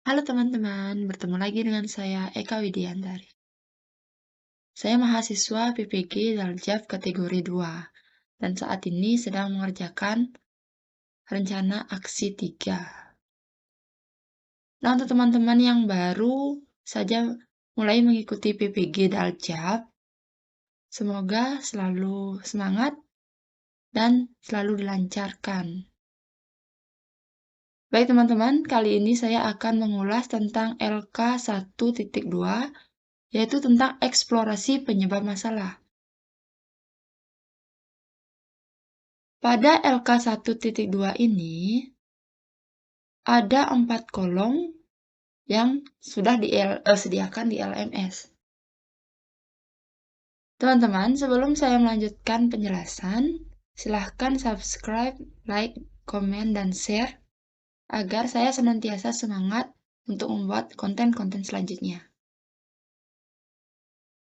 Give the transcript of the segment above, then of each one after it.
Halo teman-teman, bertemu lagi dengan saya Eka Widiantari. Saya mahasiswa PPG Daljab kategori 2 dan saat ini sedang mengerjakan rencana aksi 3. Nah, untuk teman-teman yang baru saja mulai mengikuti PPG Daljab, semoga selalu semangat dan selalu dilancarkan. Baik teman-teman, kali ini saya akan mengulas tentang LK 1.2, yaitu tentang eksplorasi penyebab masalah. Pada LK 1.2 ini, ada 4 kolom yang sudah disediakan di LMS. Teman-teman, sebelum saya melanjutkan penjelasan, silahkan subscribe, like, komen, dan share agar saya senantiasa semangat untuk membuat konten-konten selanjutnya.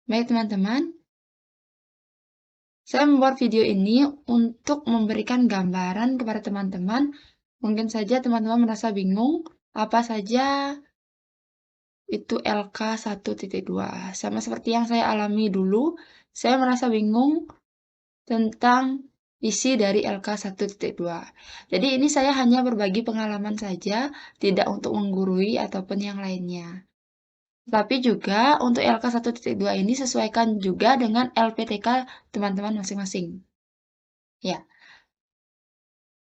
Baik teman-teman, saya membuat video ini untuk memberikan gambaran kepada teman-teman. Mungkin saja teman-teman merasa bingung apa saja itu LK 1.2. Sama seperti yang saya alami dulu, saya merasa bingung tentang isi dari LK 1.2. Jadi ini saya hanya berbagi pengalaman saja, tidak untuk menggurui ataupun yang lainnya. Tapi juga untuk LK 1.2 ini sesuaikan juga dengan LPTK teman-teman masing-masing. Ya,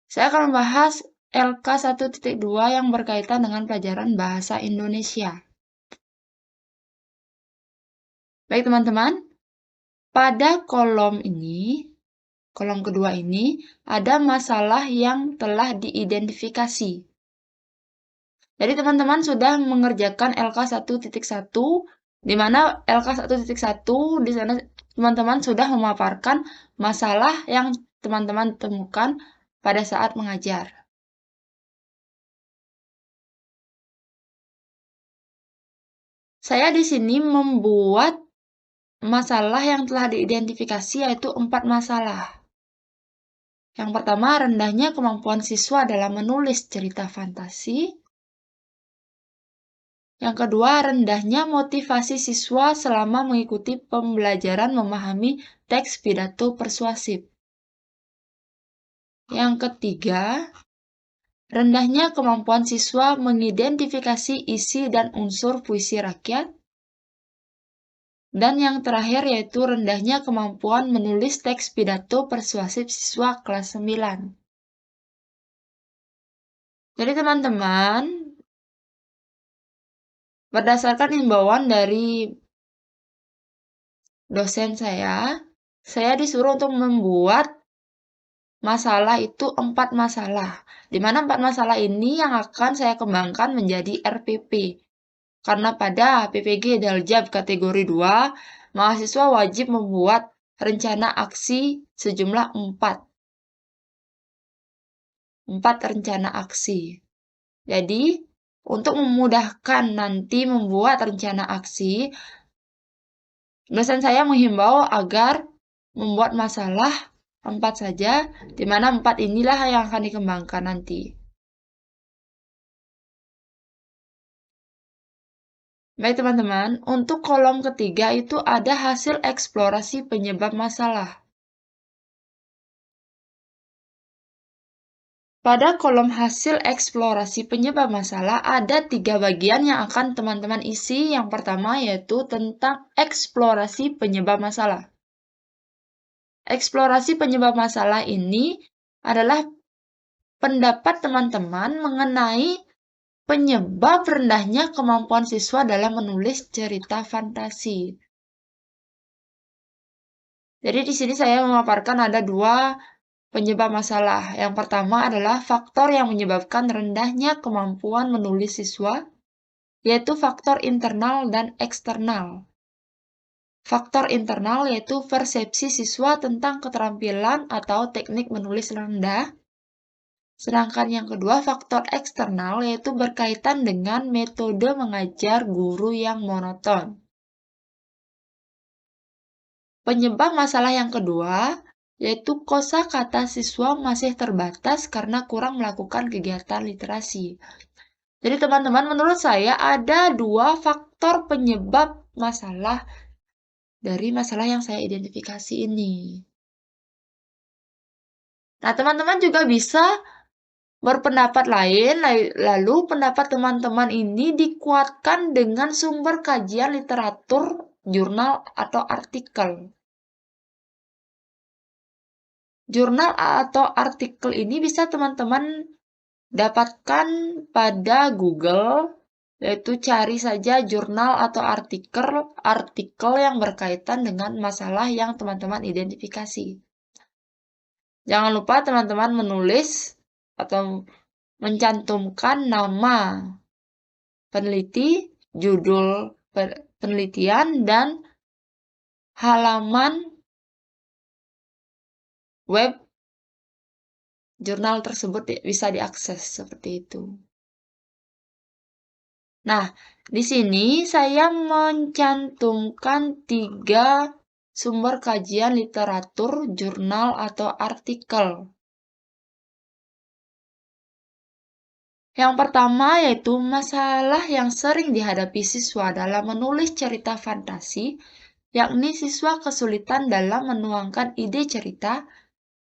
saya akan membahas LK 1.2 yang berkaitan dengan pelajaran bahasa Indonesia. Baik teman-teman, pada kolom kedua ini, ada masalah yang telah diidentifikasi. Jadi teman-teman sudah mengerjakan LK 1.1, di mana LK 1.1 di sana teman-teman sudah memaparkan masalah yang teman-teman temukan pada saat mengajar. Saya di sini membuat masalah yang telah diidentifikasi yaitu 4 masalah. Yang pertama, rendahnya kemampuan siswa dalam menulis cerita fantasi. Yang kedua, rendahnya motivasi siswa selama mengikuti pembelajaran memahami teks pidato persuasif. Yang ketiga, rendahnya kemampuan siswa mengidentifikasi isi dan unsur puisi rakyat. Dan yang terakhir yaitu rendahnya kemampuan menulis teks pidato persuasif siswa kelas 9. Jadi teman-teman, berdasarkan himbauan dari dosen saya disuruh untuk membuat masalah itu 4 masalah. Di mana 4 masalah ini yang akan saya kembangkan menjadi RPP. Karena pada PPG Daljab kategori 2, mahasiswa wajib membuat rencana aksi sejumlah 4. 4 rencana aksi. Jadi, untuk memudahkan nanti membuat rencana aksi, dosen saya menghimbau agar membuat masalah 4 saja, di mana 4 inilah yang akan dikembangkan nanti. Baik teman-teman, untuk kolom ketiga itu ada hasil eksplorasi penyebab masalah. Pada kolom hasil eksplorasi penyebab masalah ada 3 bagian yang akan teman-teman isi. Yang pertama yaitu tentang eksplorasi penyebab masalah. Eksplorasi penyebab masalah ini adalah pendapat teman-teman mengenai penyebab rendahnya kemampuan siswa dalam menulis cerita fantasi. Jadi di sini saya memaparkan ada 2 penyebab masalah. Yang pertama adalah faktor yang menyebabkan rendahnya kemampuan menulis siswa, yaitu faktor internal dan eksternal. Faktor internal yaitu persepsi siswa tentang keterampilan atau teknik menulis rendah. Sedangkan yang kedua, faktor eksternal yaitu berkaitan dengan metode mengajar guru yang monoton. Penyebab masalah yang kedua yaitu kosakata siswa masih terbatas karena kurang melakukan kegiatan literasi. Jadi teman-teman, menurut saya ada 2 faktor penyebab masalah dari masalah yang saya identifikasi ini. Nah, teman-teman juga bisa berpendapat lain, lalu pendapat teman-teman ini dikuatkan dengan sumber kajian literatur, jurnal, atau artikel. Jurnal atau artikel ini bisa teman-teman dapatkan pada Google, yaitu cari saja jurnal atau artikel yang berkaitan dengan masalah yang teman-teman identifikasi. Jangan lupa teman-teman menulis atau mencantumkan nama peneliti, judul penelitian, dan halaman web jurnal tersebut bisa diakses seperti itu. Nah, di sini saya mencantumkan 3 sumber kajian literatur, jurnal, atau artikel. Yang pertama yaitu masalah yang sering dihadapi siswa dalam menulis cerita fantasi, yakni siswa kesulitan dalam menuangkan ide cerita.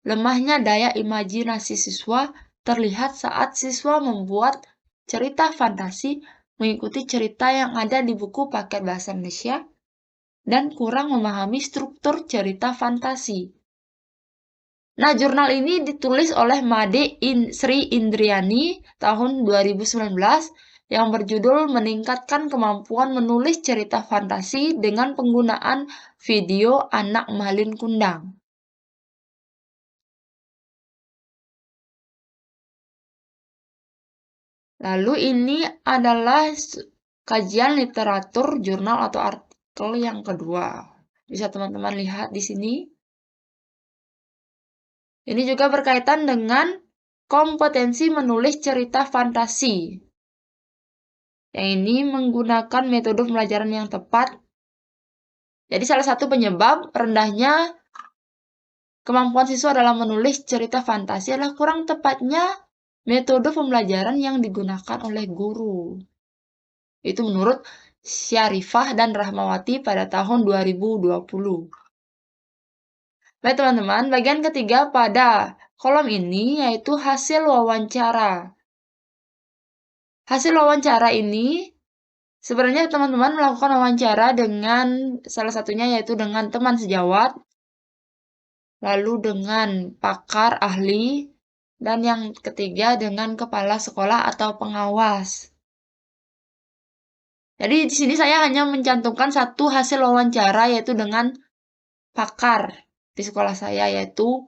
Lemahnya daya imajinasi siswa terlihat saat siswa membuat cerita fantasi mengikuti cerita yang ada di buku paket bahasa Indonesia dan kurang memahami struktur cerita fantasi. Nah, jurnal ini ditulis oleh Made Sri Indriani tahun 2019 yang berjudul Meningkatkan Kemampuan Menulis Cerita Fantasi dengan Penggunaan Video Anak Malin Kundang. Lalu ini adalah kajian literatur, jurnal, atau artikel yang kedua. Bisa teman-teman lihat di sini. Ini juga berkaitan dengan kompetensi menulis cerita fantasi. Yang ini menggunakan metode pembelajaran yang tepat. Jadi salah satu penyebab rendahnya kemampuan siswa dalam menulis cerita fantasi adalah kurang tepatnya metode pembelajaran yang digunakan oleh guru. Itu menurut Syarifah dan Rahmawati pada tahun 2020. Baik teman-teman, bagian ketiga pada kolom ini yaitu hasil wawancara. Hasil wawancara ini sebenarnya teman-teman melakukan wawancara dengan salah satunya yaitu dengan teman sejawat, lalu dengan pakar ahli, dan yang ketiga dengan kepala sekolah atau pengawas. Jadi di sini saya hanya mencantumkan satu hasil wawancara yaitu dengan pakar di sekolah saya yaitu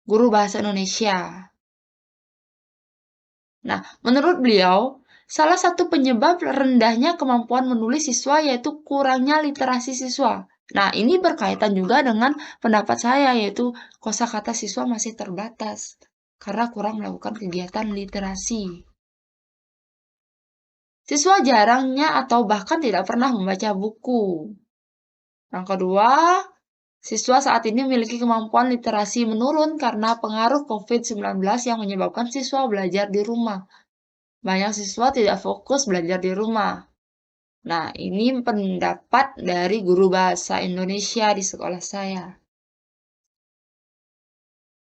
guru bahasa Indonesia. Nah, menurut beliau, salah satu penyebab rendahnya kemampuan menulis siswa yaitu kurangnya literasi siswa. Nah, ini berkaitan juga dengan pendapat saya yaitu kosakata siswa masih terbatas karena kurang melakukan kegiatan literasi. Siswa jarangnya atau bahkan tidak pernah membaca buku. Yang kedua, siswa saat ini memiliki kemampuan literasi menurun karena pengaruh COVID-19 yang menyebabkan siswa belajar di rumah. Banyak siswa tidak fokus belajar di rumah. Nah, ini pendapat dari guru bahasa Indonesia di sekolah saya.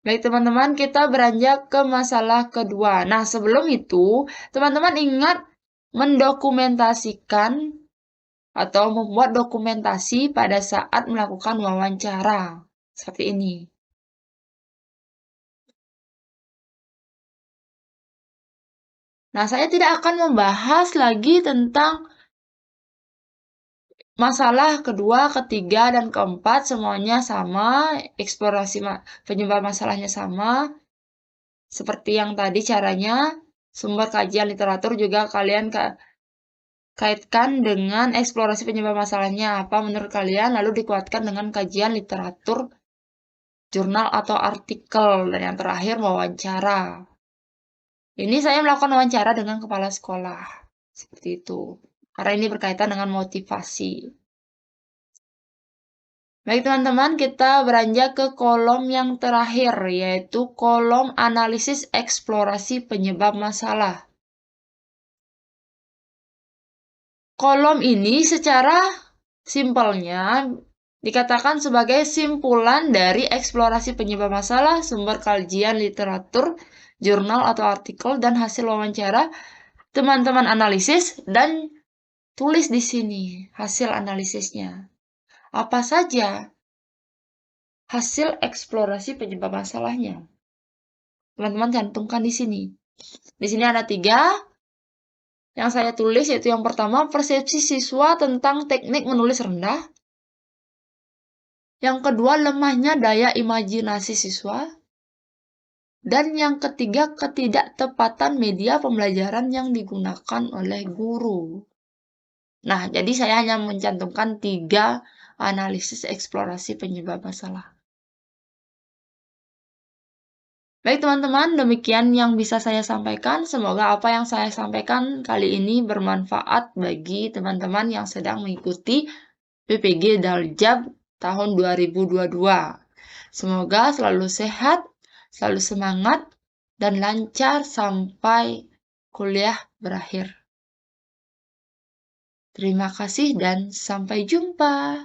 Baik teman-teman, kita beranjak ke masalah kedua. Nah, sebelum itu, teman-teman ingat mendokumentasikan atau membuat dokumentasi pada saat melakukan wawancara. Seperti ini. Nah, saya tidak akan membahas lagi tentang masalah kedua, ketiga, dan keempat. Semuanya sama, eksplorasi penyebab masalahnya sama. Seperti yang tadi caranya, sumber kajian literatur juga kalian kaitkan dengan eksplorasi penyebab masalahnya apa menurut kalian, lalu dikuatkan dengan kajian literatur, jurnal atau artikel, dan yang terakhir wawancara. Ini saya melakukan wawancara dengan kepala sekolah. Seperti itu. Karena ini berkaitan dengan motivasi. Baik teman-teman, kita beranjak ke kolom yang terakhir, yaitu kolom analisis eksplorasi penyebab masalah. kolom ini secara simpelnya dikatakan sebagai simpulan dari eksplorasi penyebab masalah, sumber kajian literatur, jurnal atau artikel, dan hasil wawancara. Teman-teman analisis dan tulis di sini hasil analisisnya. Apa saja hasil eksplorasi penyebab masalahnya? Teman-teman cantumkan di sini. Di sini ada 3 yang saya tulis, yaitu yang pertama, persepsi siswa tentang teknik menulis rendah. Yang kedua, lemahnya daya imajinasi siswa. Dan yang ketiga, ketidaktepatan media pembelajaran yang digunakan oleh guru. Nah, jadi saya hanya mencantumkan 3 analisis eksplorasi penyebab masalah. Baik teman-teman, demikian yang bisa saya sampaikan. Semoga apa yang saya sampaikan kali ini bermanfaat bagi teman-teman yang sedang mengikuti PPG Daljab tahun 2022. Semoga selalu sehat, selalu semangat, dan lancar sampai kuliah berakhir. Terima kasih dan sampai jumpa.